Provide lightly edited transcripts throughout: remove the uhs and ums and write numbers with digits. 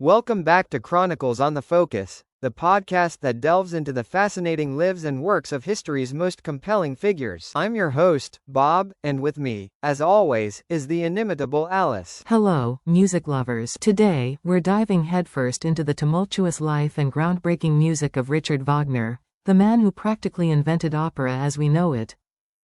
Welcome back to Chronicles on the Focus, the podcast that delves into the fascinating lives and works of history's most compelling figures. I'm your host, Bob, and with me, as always, is the inimitable Alice. Hello, music lovers. Today, we're diving headfirst into the tumultuous life and groundbreaking music of Richard Wagner, the man who practically invented opera as we know it.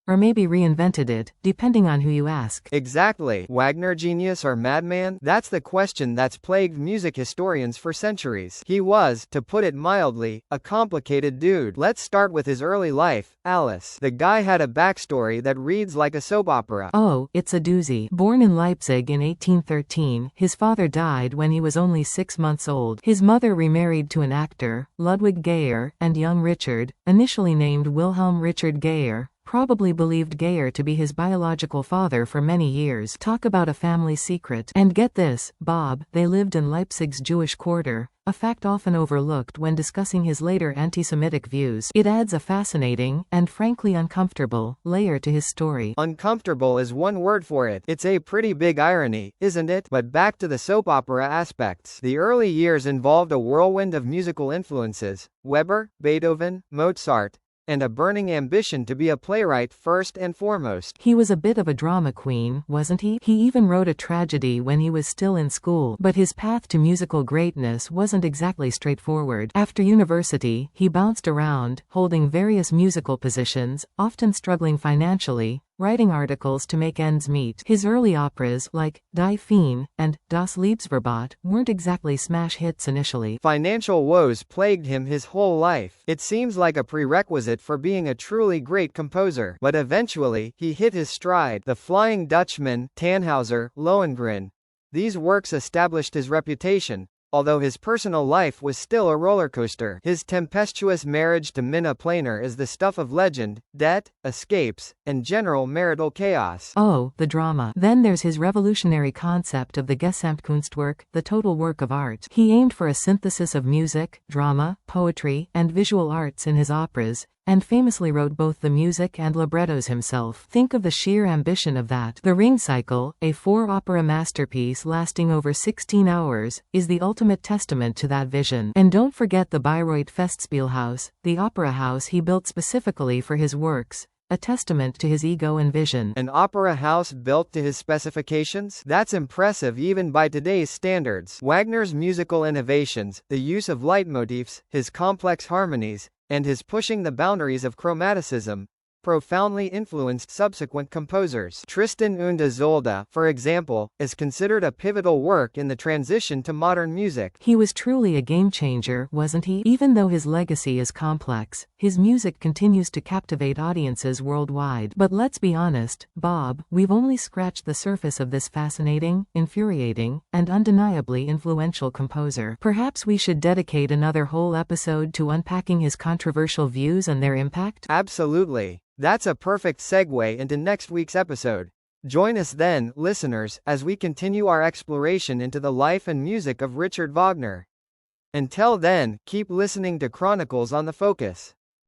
Or maybe reinvented it, depending on who you ask. Exactly. Wagner genius or madman? That's the question that's plagued music historians for centuries. He was, to put it mildly, a complicated dude. Let's start with his early life, Alice. The guy had a backstory that reads like a soap opera. Oh, it's a doozy. Born in Leipzig in 1813, his father died when he was only 6 months old. His mother remarried to an actor, Ludwig Geyer, and young Richard, initially named Wilhelm Richard Geyer, probably believed Geyer to be his biological father for many years. Talk about a family secret. And get this, Bob, they lived in Leipzig's Jewish quarter, a fact often overlooked when discussing his later anti-Semitic views. It adds a fascinating, and frankly uncomfortable, layer to his story. Uncomfortable is one word for it. It's a pretty big irony, isn't it? But back to the soap opera aspects. The early years involved a whirlwind of musical influences: Weber, Beethoven, Mozart, and a burning ambition to be a playwright first and foremost. He was a bit of a drama queen, wasn't he? He even wrote a tragedy when he was still in school, but his path to musical greatness wasn't exactly straightforward. After university, he bounced around, holding various musical positions, often struggling financially, writing articles to make ends meet. His early operas, like Die Feen and Das Liebesverbot, weren't exactly smash hits initially. Financial woes plagued him his whole life. It seems like a prerequisite for being a truly great composer. But eventually, he hit his stride. The Flying Dutchman, Tannhauser, Lohengrin. These works established his reputation, although his personal life was still a rollercoaster. His tempestuous marriage to Minna Planer is the stuff of legend, debt, escapes, and general marital chaos. Oh, the drama. Then there's his revolutionary concept of the Gesamtkunstwerk, the total work of art. He aimed for a synthesis of music, drama, poetry, and visual arts in his operas, and famously wrote both the music and librettos himself. Think of the sheer ambition of that. The Ring Cycle, a 4-opera masterpiece lasting over 16 hours, is the ultimate testament to that vision. And don't forget the Bayreuth Festspielhaus, the opera house he built specifically for his works, a testament to his ego and vision. An opera house built to his specifications? That's impressive even by today's standards. Wagner's musical innovations, the use of leitmotifs, his complex harmonies, and his pushing the boundaries of chromaticism, profoundly influenced subsequent composers. Tristan und Isolde, for example, is considered a pivotal work in the transition to modern music. He was truly a game-changer, wasn't he? Even though his legacy is complex, his music continues to captivate audiences worldwide. But let's be honest, Bob, we've only scratched the surface of this fascinating, infuriating, and undeniably influential composer. Perhaps we should dedicate another whole episode to unpacking his controversial views and their impact? Absolutely. That's a perfect segue into next week's episode. Join us then, listeners, as we continue our exploration into the life and music of Richard Wagner. Until then, keep listening to Chronicles on the Focus.